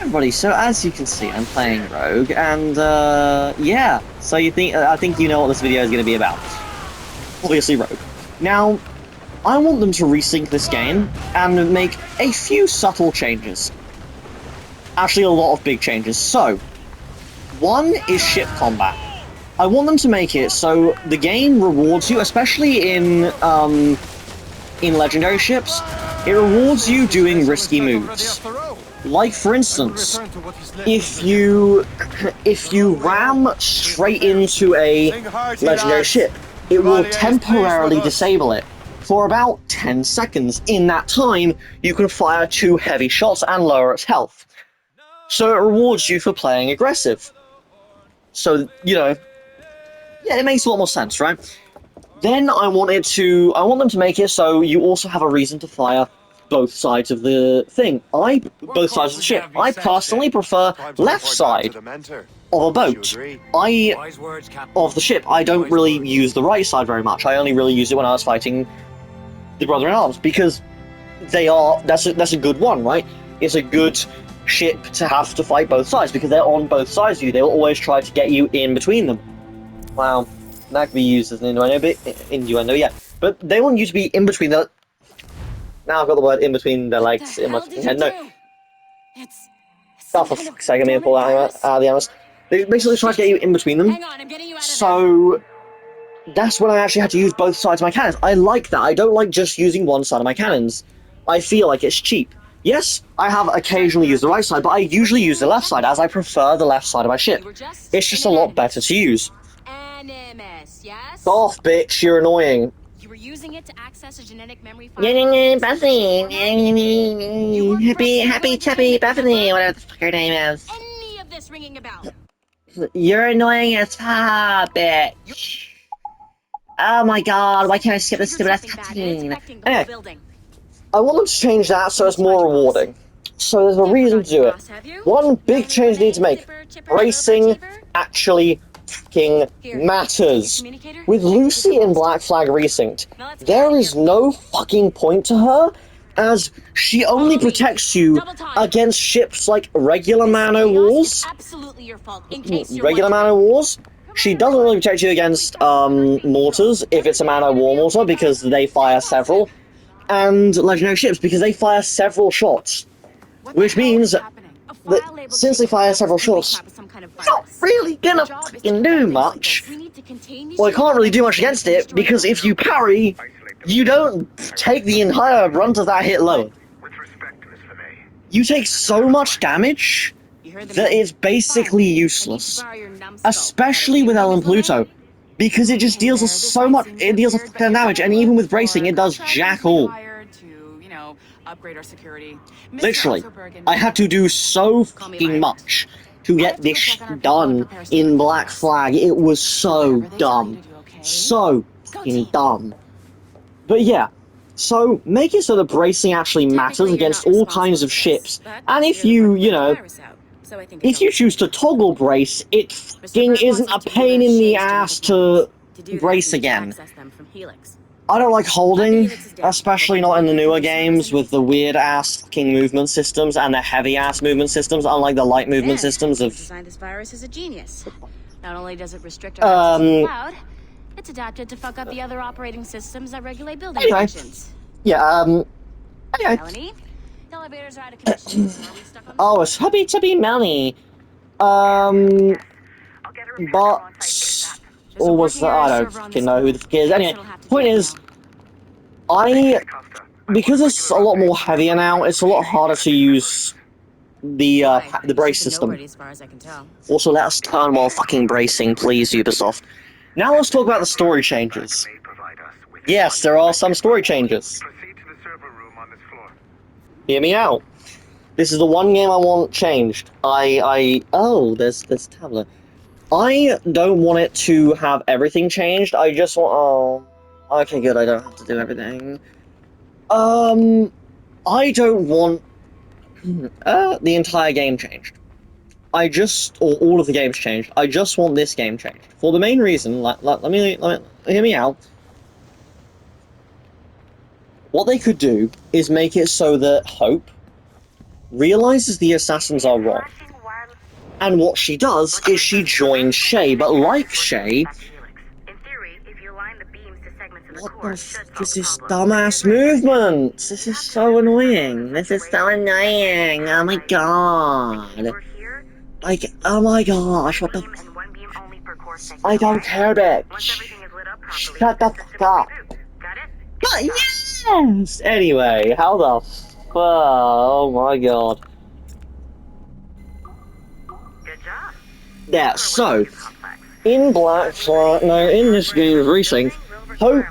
Everybody, so as you can see, I'm playing Rogue, and yeah. So I think you know what this video is going to be about. Obviously, Rogue. Now, I want them to resync this game and make a few subtle changes. Actually, a lot of big changes. So, one is ship combat. I want them to make it so the game rewards you, especially in legendary ships. It rewards you doing risky moves. Like, for instance, if you ram straight into a legendary ship, it will temporarily disable it for about 10 seconds. In that time, you can fire 2 heavy shots and lower its health. So it rewards you for playing aggressive. So, you know, yeah, it makes a lot more sense, right? Then I want them to make it so you also have a reason to fire both sides of the thing. Both sides of the ship. I personally prefer left side of a boat. Of the ship. I don't really use the right side very much. I only really use it when I was fighting the Brother-in-Arms, because that's a good one, right? It's a good ship to have to fight both sides, because they're on both sides of you. They will always try to get you in between them. Wow. That could be used as an innuendo, yeah. But they want you to be in between the... Now I've got the word in between their legs in my head. No. Oh, for fuck's sake, I'm gonna pull that out of the arms. They basically try to get you in between them. So that's when I actually had to use both sides of my cannons. I like that. I don't like just using one side of my cannons. I feel like it's cheap. Yes, I have occasionally used the right side, but I usually use the left side, as I prefer the left side of my ship. It's just a lot better to use. Off, bitch, you're annoying. You were using it to access a genetic memory file. Bethany. Happy Chappy Bethany, whatever the fuck her name is. Any of this ringing a bell? You're annoying as fuck, bitch. Oh my god, why can't I skip this stupid ass cutscene? Anyway, I want them to change that so it's more rewarding. So there's a reason to do it. One big change they need to make. Racing actually fucking matters. With Lucy in Black Flag Resynced, there is no fucking point to her, as she only protects you against ships like regular Man-O-Wars. Regular Man-O-Wars. She doesn't really protect you against mortars if it's a Man-O-War mortar, because they fire several, and legendary ships because they fire several shots, which means that since they fire several shots, not really gonna fucking do much. Well, I can't really do much against it, because if you parry, you don't take the entire brunt of that hit load. You take so much damage that it's basically useless. Especially with Ellen Pluto, because it just deals so much, it deals a fucking damage, and even with bracing, it does jack all. Literally, I had to do so fucking much to get this done in Black Flag. It was so dumb. So fucking dumb. But yeah, so make it so the bracing actually matters against all kinds of ships, and if if you choose to toggle brace, it fucking isn't a pain in the ass to brace again. I don't like holding, especially not in the newer games with the weird-ass fucking movement systems and the heavy-ass movement systems, unlike the light movement systems of... Designed this virus is a genius. Not only does it restrict our access to the cloud, it's adapted to fuck up the other operating systems that regulate building functions. Yeah, anyway. Melanie, the elevators are out of commission. Are we stuck on Oh, it's Hubby Tubby Melanie. But... Or was that? I don't fucking know who the fuck is. Anyway, point is, because it's a lot more heavier now, it's a lot harder to use the brace system. Also, let us turn while fucking bracing, please, Ubisoft. Now let's talk about the story changes. Yes, there are some story changes. Hear me out. This is the one game I want changed. Oh, there's tablet. I don't want it to have everything changed. I just want... Oh, okay, good. I don't have to do everything. I don't want the entire game changed. Or all of the games changed. I just want this game changed. For the main reason, let me hear me out. What they could do is make it so that Hope realizes the assassins are wrong. And what she does is she joins Shay, but like Shay, what the f is this dumbass movement? This is so annoying. This is so annoying. Oh my god. Like, oh my gosh, what the f. I don't care, bitch. Shut the fuck up. But yes! Anyway, how the f. Oh my god. Yeah, so, in in this game of Resync, Hope,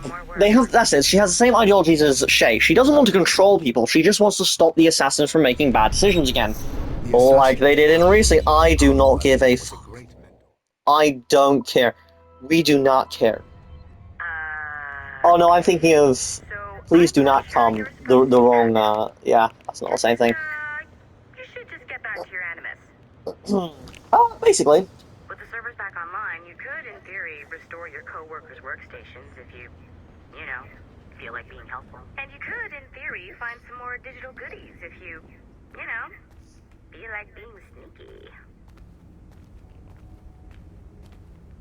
that's it, she has the same ideologies as Shay. She doesn't want to control people, she just wants to stop the assassins from making bad decisions again. Like they did in Resync. I do not give a f. I don't care. We do not care. Oh no, I'm thinking of Please Do Not Come, the wrong, yeah, that's not the same thing. You should just get back to your animus. Basically. With the servers back online, you could, in theory, restore your co-workers' workstations if you know, feel like being helpful. And you could, in theory, find some more digital goodies if you know, feel like being sneaky.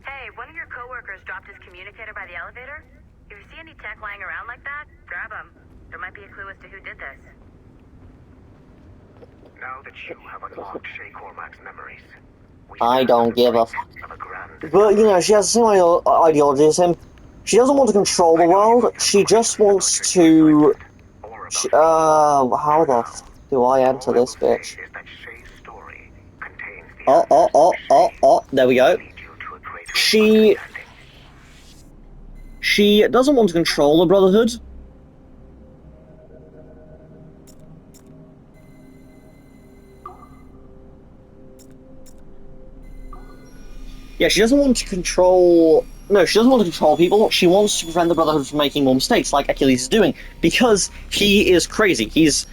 Hey, one of your co-workers dropped his communicator by the elevator. If you see any tech lying around like that, grab them. There might be a clue as to who did this. Now that you have unlocked Shay Cormac's memories, I don't give a fuck. But, you know, she has the same ideology as him. She doesn't want to control the world, she just wants to... how the f do I enter this bitch? There we go. She doesn't want to control the Brotherhood. Yeah, she doesn't want to control... No, she doesn't want to control people. She wants to prevent the Brotherhood from making more mistakes, like Achilles is doing, because he is crazy. He's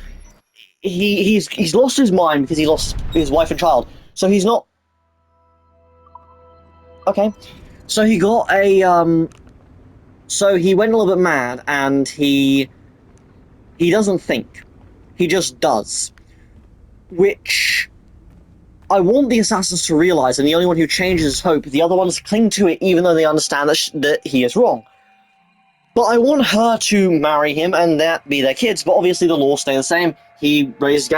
lost his mind because he lost his wife and child. So he's not... Okay. So he got a, So he went a little bit mad, and he doesn't think. He just does. Which... I want the assassins to realize, and the only one who changes is Hope. The other ones cling to it, even though they understand that he is wrong. But I want her to marry him, and that be their kids. But obviously, the laws stay the same. He raised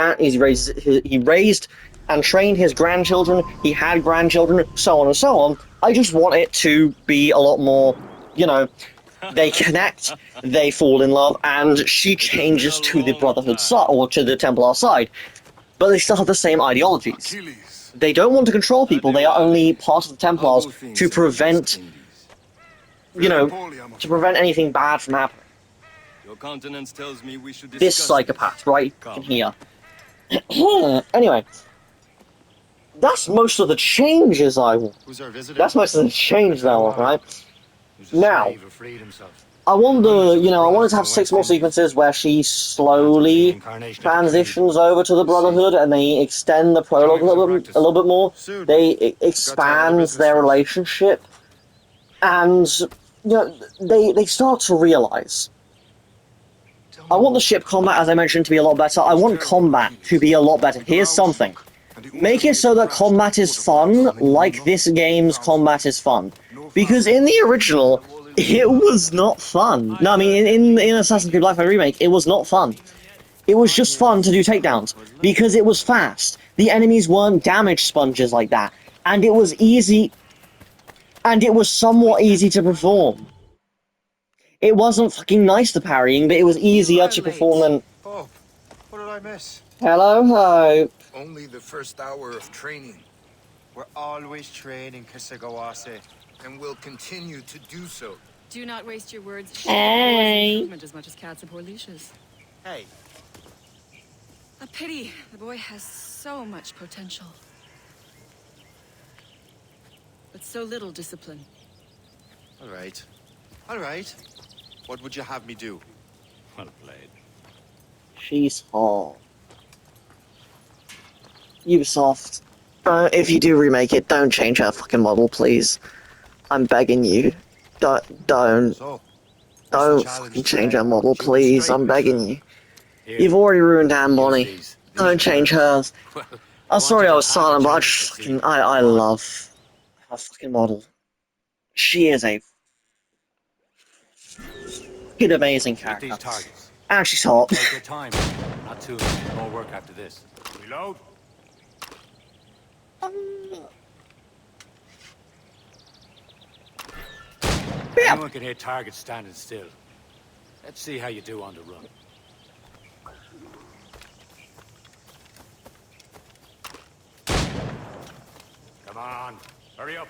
and trained his grandchildren. He had grandchildren, so on and so on. I just want it to be a lot more, you know, they connect, they fall in love, and she changes to the Brotherhood side, or to the Templar side. But they still have the same ideologies. They don't want to control people, they are only part of the Templars to prevent, you know, to prevent anything bad from happening. Your countenance tells me we should This psychopath, right in here. Anyway. That's most of the changes I want. That's most of the changes I want, right? Now, I wanted to have 6 more sequences where she slowly transitions over to the Brotherhood, and they extend the prologue a little bit more. They expand their relationship, and you know they start to realize. I want the ship combat, as I mentioned, to be a lot better. I want combat to be a lot better. Here's something. Make it so that combat is fun, like this game's combat is fun. Because in the original, it was not fun. No, I mean, in Assassin's Creed Black Flag Remake, it was not fun. It was just fun to do takedowns, because it was fast. The enemies weren't damage sponges like that, and it was easy, and it was somewhat easy to perform. It wasn't fucking nice to parrying, but it was easier to perform than... Oh, what did I miss? Hello, Hope. Only the first hour of training. We're always training, Kasagawase. And will continue to do so. Do not waste your words. Hey. As much as cats abhor leashes. Hey. A pity. The boy has so much potential. But so little discipline. All right. All right. What would you have me do? Well played. She's hot. Ubisoft, if you do remake it, don't change her fucking model, please. I'm begging you. Don't fucking change her model, please. I'm begging you. You've already ruined Anne Bonny. Don't change hers. I'm sorry I was silent, but I just fucking, I love her fucking model. She is a fucking amazing character. And she's hot. Take your time. Not too much. More work after this. Reload. Yeah. Anyone can hit targets standing still. Let's see how you do on the run. Come on, hurry up.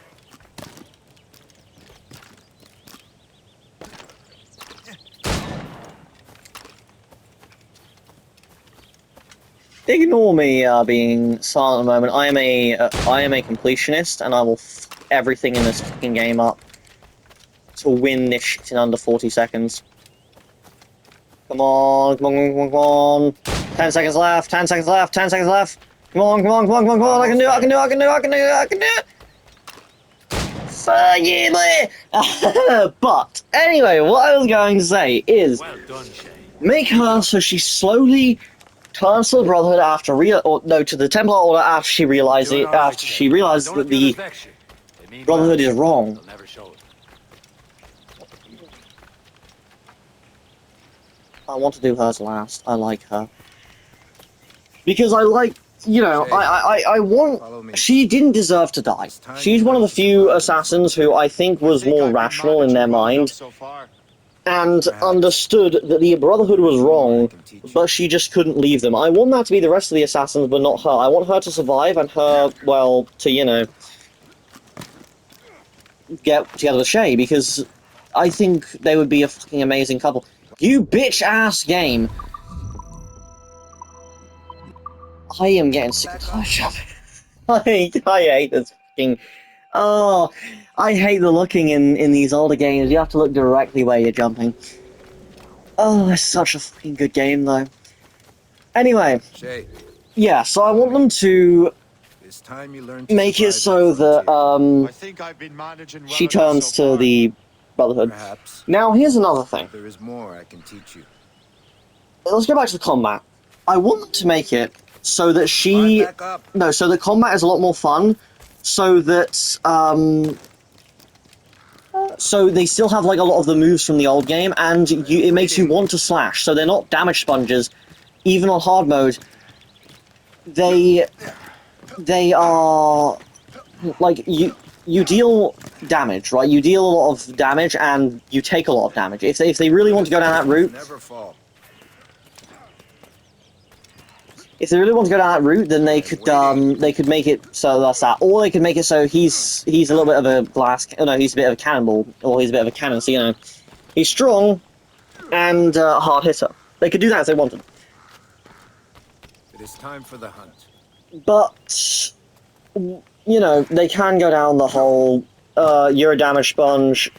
Ignore me being silent at the moment. I am a completionist, and I will f everything in this fucking game up to win this shit in under 40 seconds. Come on, come on, come on, come on. 10 seconds left, 10 seconds left, 10 seconds left. Come on, come on, come on, come on, come on. I can do it, I can do it, I can do it, I can do it, I can do it. Fuck you, boy. But, anyway, what I was going to say is, Well done, Shay. make her so she slowly turns to the Brotherhood after to the Templar Order after she realizes that the Brotherhood is wrong. They'll never show it. I want to do hers last. I like her. Because I like, you know, I want... She didn't deserve to die. She's one of the few assassins who I think was more rational in their mind and understood that the Brotherhood was wrong, but she just couldn't leave them. I want that to be the rest of the assassins, but not her. I want her to survive and her, well, to, you know, get together with Shay, because I think they would be a fucking amazing couple. You bitch-ass game! I am getting sick of it. I hate this fucking... Oh, I hate the looking in these older games. You have to look directly where you're jumping. Oh, it's such a fucking good game, though. Anyway, Shay, yeah, so I want them to it's time you learn to make it so that, I think I've been managing well she enough turns so to far. the Brotherhood. Perhaps Now, here's another thing. there is more I can teach you. Let's go back to the combat. I want them to make it so that she... Back up. No, so the combat is a lot more fun, so that, so they still have, like, a lot of the moves from the old game, and it makes you want to slash, so they're not damage sponges. Even on hard mode, they are, like, you deal damage, right? You deal a lot of damage, and you take a lot of damage. If they really want to go down that route... Never fall. If they really want to go down that route, then they could make it so that's that, or they could make it so he's a little bit of a he's a bit of a cannonball, or he's a bit of a cannon. So, you know, he's strong and hard hitter. They could do that if they wanted. It is time for the hunt. But you know, they can go down the whole you're a damage sponge.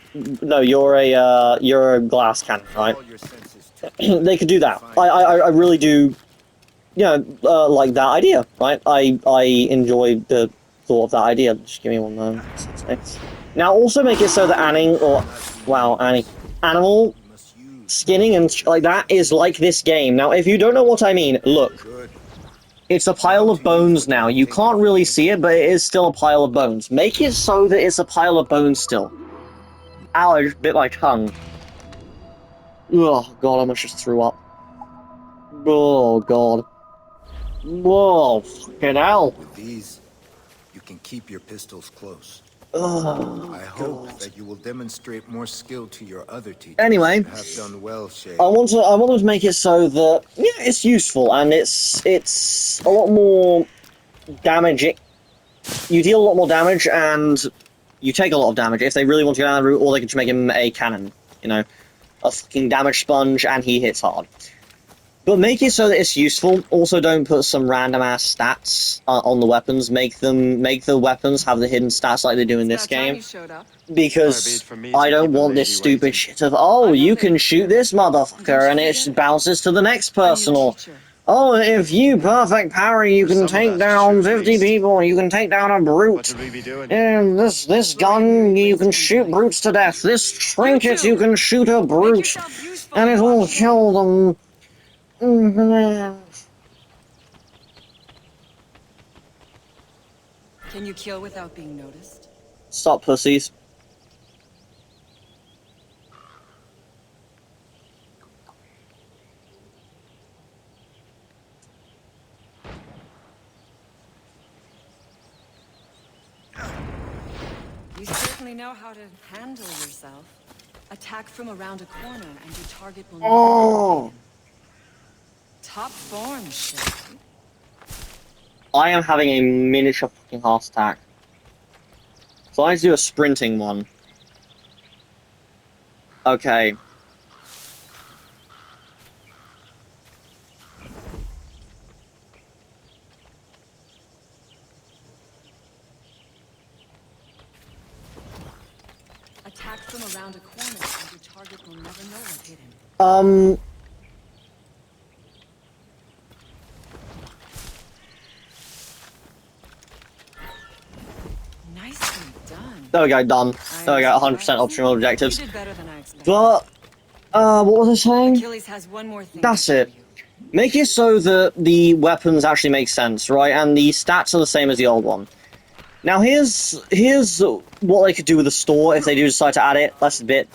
No, you're a glass cannon, right? All your senses to They could do that. I really do. You know, like that idea, right? I enjoy the thought of that idea. Just give me one moment. Now, also make it so that animal skinning and like that is like this game. Now, if you don't know what I mean, look. good. It's a pile of bones now. You can't really see it, but it is still a pile of bones. Make it so that it's a pile of bones still. Ow, I just bit my tongue. Oh, God, I almost just threw up. Oh, God. Whoa, fucking hell. With these, you can keep your pistols close. Oh, I hope that you will demonstrate more skill to your other teachers. Anyway, You have done well, Shay. I want to make it so that, yeah, it's useful, and it's a lot more damage. You deal a lot more damage, and you take a lot of damage if they really want to go down that route, or they could just make him a cannon, you know, a fucking damage sponge, and he hits hard. But make it so that it's useful. Also, don't put some random ass stats on the weapons. Make the weapons have the hidden stats like they do in this game. Because I don't want this stupid shit of, oh, you can shoot this motherfucker and it bounces to the next person, or, oh, if you perfect parry, you can take down 50 people, you can take down a brute. And this gun, you can shoot brutes to death. This trinket, you can shoot a brute, and it will kill them. Can you kill without being noticed? Stop, pussies. You certainly know how to handle yourself. Attack from around a corner and your target will never Oh! Top form, shit. I am having a miniature fucking heart attack. So I need to do a sprinting one. Okay. Attack from around a corner and your target will never know what hit him. Nicely done. There we go, done. There we go, 100% optional objectives. You did better than I expected. But, what was I saying? Achilles has one more thing That's to show it. you. Make it so that the weapons actually make sense, right? And the stats are the same as the old one. Now here's what they could do with the store if they do decide to add it. That's a bit...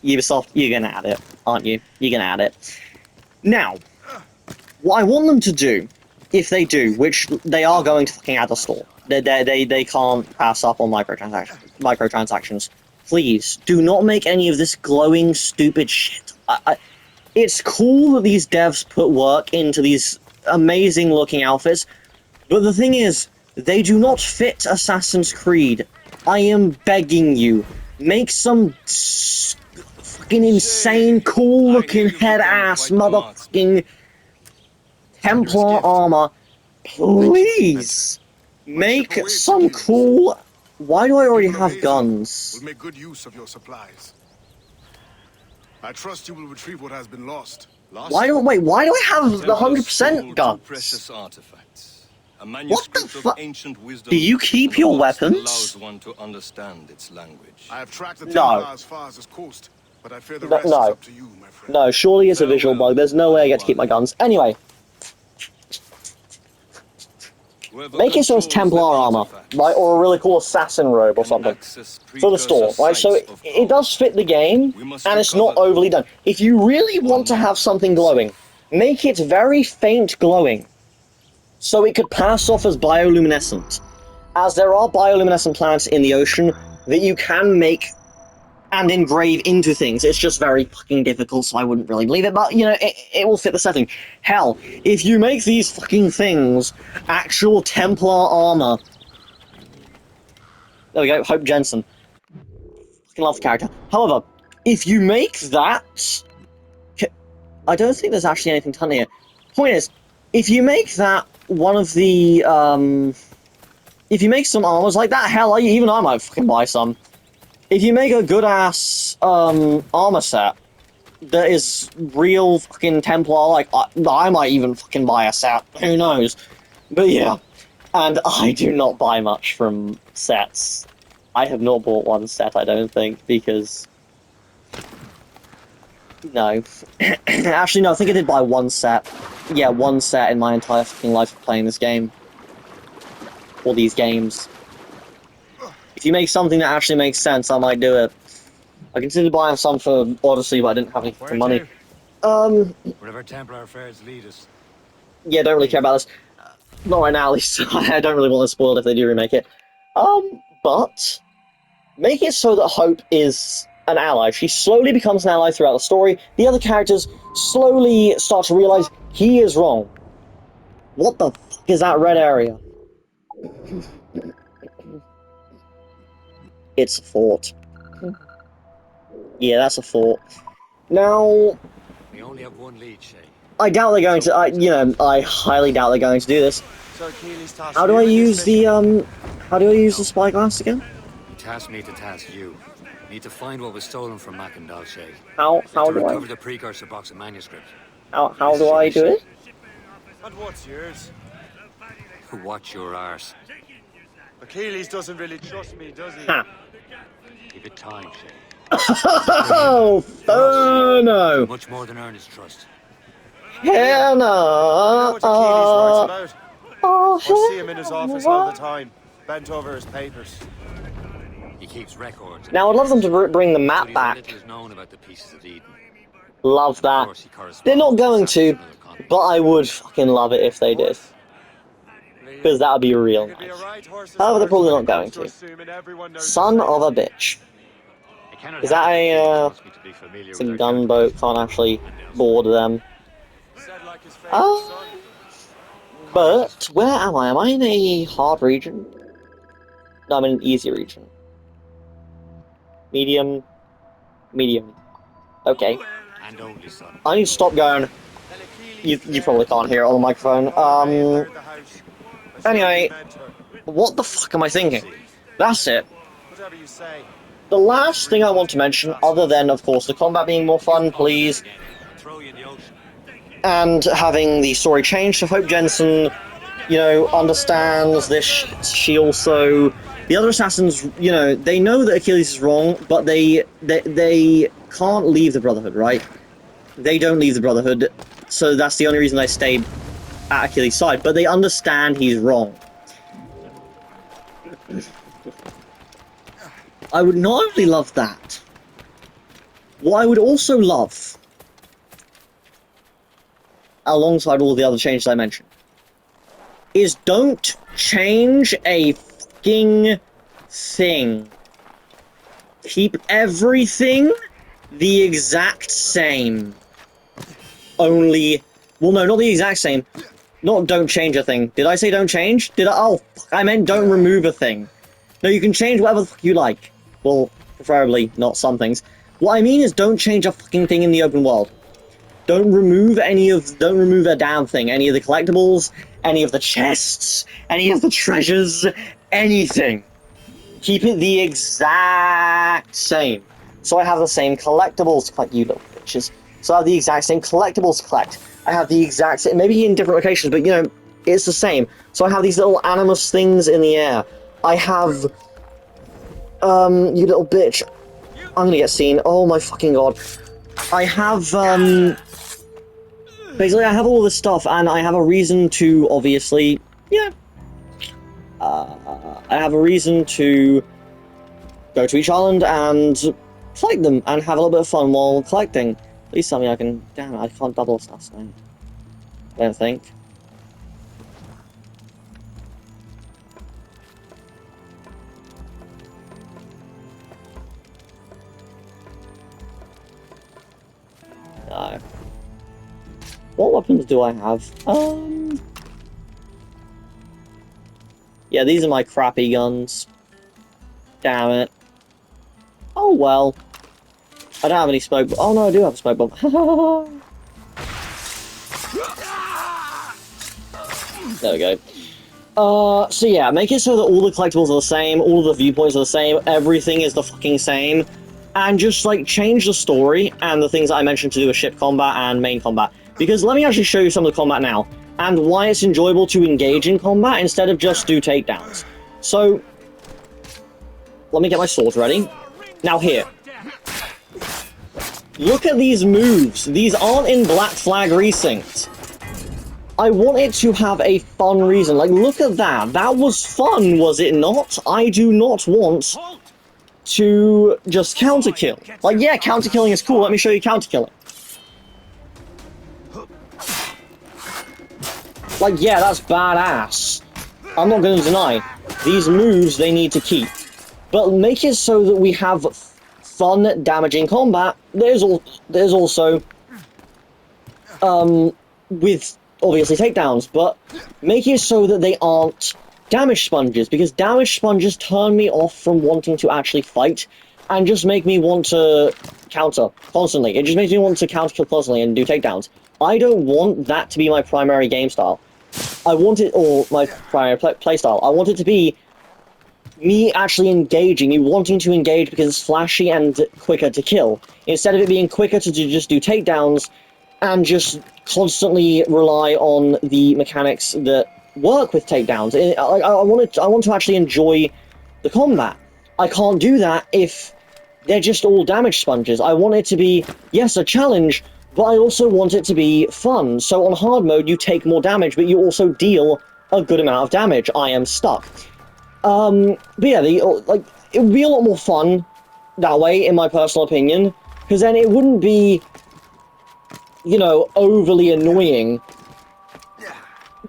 Ubisoft, you're gonna add it, aren't you? You're gonna add it. Now, what I want them to do, if they do, which they are going to fucking add a store. They can't pass up on microtransactions. Please, do not make any of this glowing, stupid shit. It's cool that these devs put work into these amazing-looking outfits, but the thing is, they do not fit Assassin's Creed. I am begging you, make some fucking insane, cool-looking head-ass motherfucking Templar armor. Please! Make some cool... Why do I already have guns? Will make good use of your supplies. I trust you will retrieve what has been lost. Why do I have the 100% guns? Precious artifacts. A What the manuscript of fuck? ancient wisdom. Do you keep and a your box that weapons? allows one to understand its language. I have tracked the No. Templar as far as this coast, but I fear the rest is No. up to you, my friend. No, surely it's a visual bug. There's no way I get to keep my guns. Anyway, Whoever make it so it's controls Templar the armor, artifacts right? Or a really cool assassin robe or can something. access For the store, precursor right? So sites of it does fit the game, We must and it's not recover overly done. If you really want to have something glowing, make it very faint glowing, so it could pass off as bioluminescent. As there are bioluminescent plants in the ocean that you can make and engrave into things. It's just very fucking difficult, so I wouldn't really believe it, but, you know, it will fit the setting. Hell, if you make these fucking things actual Templar armor... There we go, Hope Jensen. Fucking love the character. However, if you make that... I don't think there's actually anything done here. Point is, if you make that one of the, if you make some armors like that, hell, even I might fucking buy some. If you make a good-ass, armor set that is real fucking Templar, like, I might even fucking buy a set, who knows. But yeah, and I do not buy much from sets. I have not bought one set, I don't think, because... No. Actually, no, I think I did buy one set. Yeah, one set in my entire fucking life of playing this game. Or these games. If you make something that actually makes sense, I might do it. I considered buying some for Odyssey, but I didn't have any fucking money. Wherever Templar affairs lead us. Yeah, don't really care about this. Not right now, at least. I don't really want it spoiled if they do remake it. But... make it so that Hope is an ally. She slowly becomes an ally throughout the story. The other characters slowly start to realize he is wrong. What the fuck is that red area? It's a fort. Yeah, that's a fort. Now, We only have one lead, Shay. I doubt they're going to, I highly doubt they're going to do this. How do I use the, how do I use the spyglass again? You tasked me to task you. Need to find what was stolen from Mackendal, Shay. How To do recover I, the precursor box of manuscript. how do I do it? And what's yours? Watch your arse. Achilles doesn't really trust me, does he? Ha. Give it time, Shay. Oh, no! Much more than earn his trust. Hell You know no! what Achilles writes about? Oh, I see him in his office all the time. Bent over his papers. He keeps records. Now, I'd love them to bring the map back. Little is known about the pieces of Eden. Love Of that. course, he corresponds They're not with going assassins to, from other continents. but I would fucking love it if they did. Because that would be real nice. However, they're probably not going to. Son of a bitch. I cannot Is help that but a, think he wants me to be familiar it's with a our gunboat, can't actually board them. But, where am I? Am I in a hard region? No, I'm in an easy region. Medium. Medium. Okay. And only son. I need to stop going. You probably can't hear it on the microphone. Anyway, what the fuck am I thinking? That's it. Whatever you say. The last thing I want to mention, other than, of course, the combat being more fun, please, Throw you in the ocean. and having the story change, so hope Jensen, you know, understands this. She also... The other assassins, you know, they know that Achilles is wrong, but they can't leave the Brotherhood, right? They don't leave the Brotherhood, so that's the only reason they stay at Achilles' side, but they understand he's wrong. I would not only love that, what I would also love, alongside all the other changes I mentioned, is don't change a fucking thing. Keep everything the exact same. Only, well, no, not the exact same. Not don't change a thing. Did I say don't change? Did I? Oh, I meant don't remove a thing. No, you can change whatever the fuck you like. Well, preferably not some things. What I mean is don't change a fucking thing in the open world. Don't remove don't remove a damn thing. Any of the collectibles, any of the chests, any of the treasures, anything. Keep it the exact same. So I have the same collectibles to collect, you little bitches. So I have the exact same collectibles to collect. I have the exact same, maybe in different locations, but you know, it's the same. So I have these little animus things in the air. I have, you little bitch. I'm gonna get seen. Oh my fucking god. I have, basically I have all this stuff, and I have a reason to, obviously, yeah. I have a reason to go to each island and collect them, and have a little bit of fun while collecting. Please tell me I can... Damn it, I can't double stuff, so I don't think. No. What weapons do I have? Yeah, these are my crappy guns. Damn it. Oh well. I don't have any smoke. Oh no, I do have a smoke bomb. There we go. So yeah, make it so that all the collectibles are the same, all the viewpoints are the same, everything is the fucking same, and just, like, change the story and the things that I mentioned to do with ship combat and main combat. Because let me actually show you some of the combat now, and why it's enjoyable to engage in combat instead of just do takedowns. So, let me get my sword ready. Now here. Look at these moves. These aren't in Black Flag Resynced. I want it to have a fun reason. Like, look at that. That was fun, was it not? I do not want to just counter-kill. Like, yeah, counter-killing is cool. Let me show you counter-killing. Like, yeah, that's badass. I'm not going to deny. These moves, they need to keep. But make it so that we have fun, damaging combat. There's also, with, obviously, takedowns, but make it so that they aren't damage sponges, because damage sponges turn me off from wanting to actually fight, and just make me want to counter constantly. It just makes me want to counter-kill constantly and do takedowns. I don't want that to be my primary game style. I want it, or my primary play style. I want it to be me actually engaging, me wanting to engage because it's flashy and quicker to kill, instead of it being quicker to just do takedowns and just constantly rely on the mechanics that work with takedowns. I want to actually enjoy the combat. I can't do that if they're just all damage sponges. I want it to be, yes, a challenge, but I also want it to be fun. So on hard mode, you take more damage, but you also deal a good amount of damage. I am stuck. But yeah, like, it would be a lot more fun that way, in my personal opinion, because then it wouldn't be, you know, overly annoying,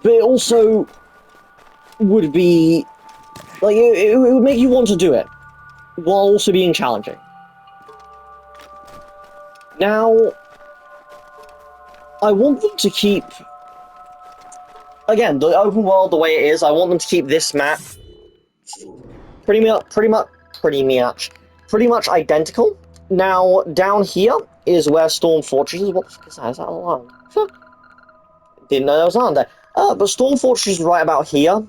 but it also would be, like, it would make you want to do it, while also being challenging. Now, I want them to keep, again, the open world the way it is, I want them to keep this map pretty much identical. Now, down here is where Storm Fortress is. What the fuck is that? Is that an alarm? Didn't know there was an alarm there. But Storm Fortress is right about here.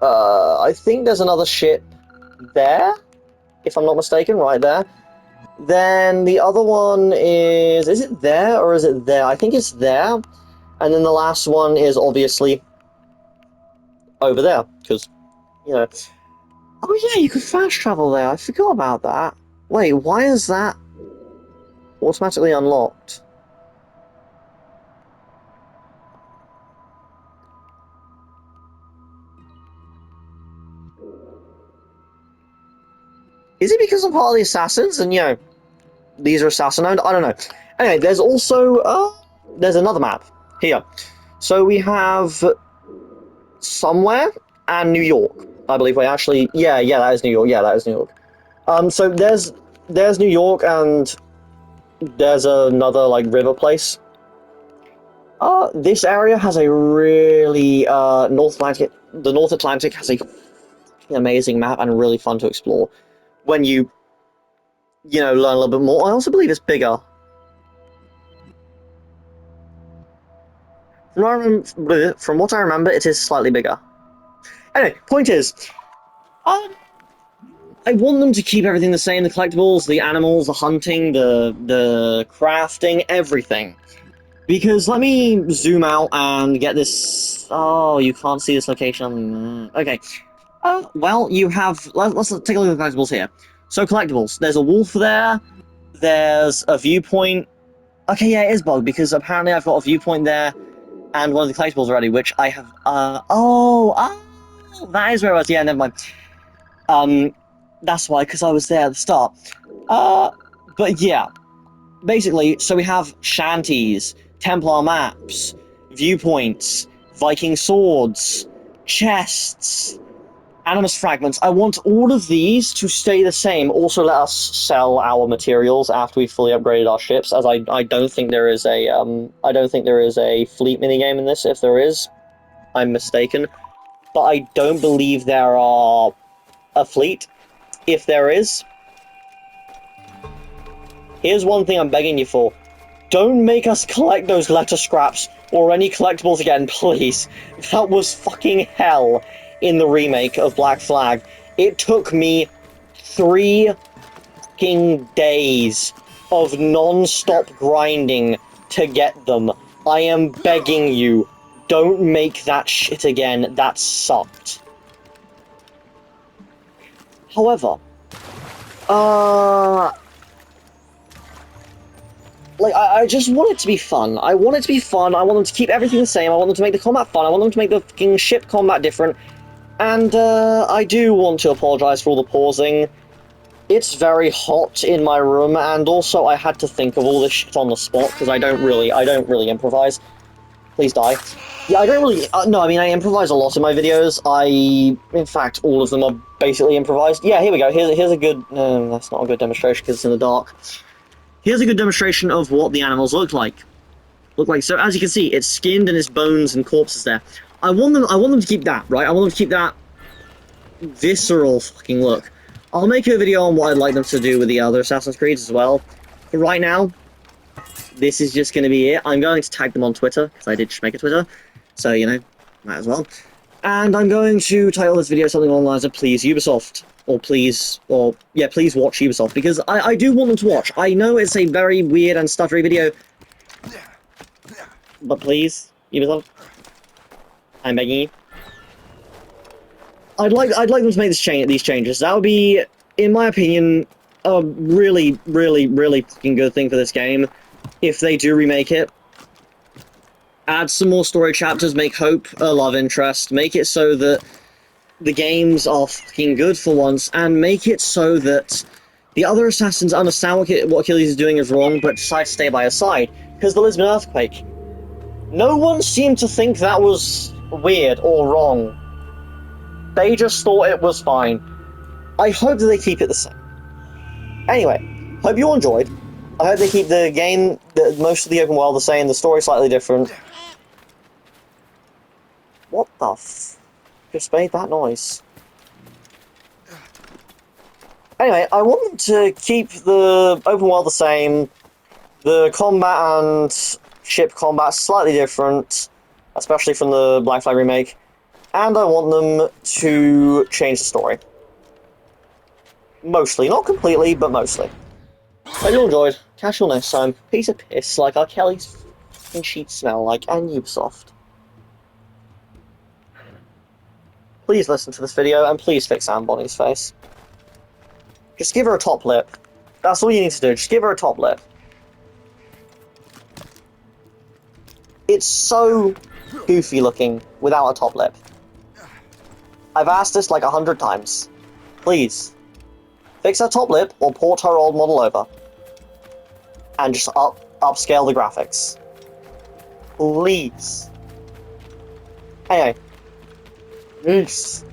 I think there's another ship there, if I'm not mistaken, right there. Then the other one is it there or is it there? I think it's there. And then the last one is obviously over there, because, you know. Oh yeah, you could fast travel there. I forgot about that. Wait, why is that automatically unlocked? Is it because I'm part of the Assassins and, you know, these are assassin-owned? I don't know. Anyway, there's also, there's another map here. So we have Somewhere and New York. I believe we actually, yeah, that is New York. Yeah, that is New York. So there's New York and there's another, like, river place. This area has a really, the North Atlantic has a amazing map and really fun to explore when you know, learn a little bit more. I also believe it's bigger. From what I remember, it is slightly bigger. Anyway, point is, I want them to keep everything the same, the collectibles, the animals, the hunting, the crafting, everything. Because, let me zoom out and get this... Oh, you can't see this location. Okay. Well, you have... Let's take a look at the collectibles here. So, collectibles. There's a wolf there. There's a viewpoint. Okay, yeah, it is bugged, because apparently I've got a viewpoint there and one of the collectibles already, which I have... that is where I was. Yeah, never mind. That's why, because I was there at the start. But yeah. Basically, so we have shanties, Templar maps, viewpoints, Viking swords, chests, Animus fragments. I want all of these to stay the same. Also, let us sell our materials after we've fully upgraded our ships, as I don't think there is a fleet minigame in this. If there is, I'm mistaken. But I don't believe there are a fleet. If there is, here's one thing I'm begging you for. Don't make us collect those letter scraps or any collectibles again, please. That was fucking hell in the remake of Black Flag. It took me 3 fucking days of non-stop grinding to get them. I am begging you, don't make that shit again. That sucked. However, like, I just want it to be fun. I want it to be fun. I want them to keep everything the same. I want them to make the combat fun. I want them to make the fucking ship combat different. And, I do want to apologize for all the pausing. It's very hot in my room, and also I had to think of all this shit on the spot, because I don't really improvise. Please die. Yeah, I don't really, no, I mean, I improvise a lot in my videos. In fact, all of them are basically improvised. Yeah, here we go. Here's a good, that's not a good demonstration, because it's in the dark. Here's a good demonstration of what the animals look like. So as you can see, it's skinned and it's bones and corpses there. I want them to keep that, right? I want them to keep that visceral fucking look. I'll make a video on what I'd like them to do with the other Assassin's Creeds as well. But right now, this is just going to be it. I'm going to tag them on Twitter, because I did just make a Twitter. So, you know, might as well. And I'm going to title this video something along the lines of Please Ubisoft. Please watch Ubisoft, because I do want them to watch. I know it's a very weird and stuttery video, but please, Ubisoft, I'm begging you. I'd like them to make these changes. That would be, in my opinion, a really, really, really fucking good thing for this game, if they do remake it. Add some more story chapters, make Hope a love interest, make it so that the games are fucking good for once and make it so that the other assassins understand what Achilles is doing is wrong, but decide to stay by his side. Because the Lisbon earthquake, no one seemed to think that was weird or wrong. They just thought it was fine. I hope that they keep it the same. Anyway, hope you all enjoyed. I hope they keep the game, most of the open world the same, the story slightly different. What the f... just made that noise? Anyway, I want them to keep the open world the same, the combat and ship combat slightly different, especially from the Black Flag remake, and I want them to change the story. Mostly, not completely, but mostly. Hope you enjoyed. Catch you all next time. Piece of piss like our Kelly's f***ing sheets smell like, and Ubisoft. Please listen to this video, and please fix Anne Bonny's face. Just give her a top lip. That's all you need to do, just give her a top lip. It's so goofy looking without a top lip. I've asked this like 100 times. Please. Fix her top lip, or port her old model over. And just upscale the graphics. Please. Anyway. Peace.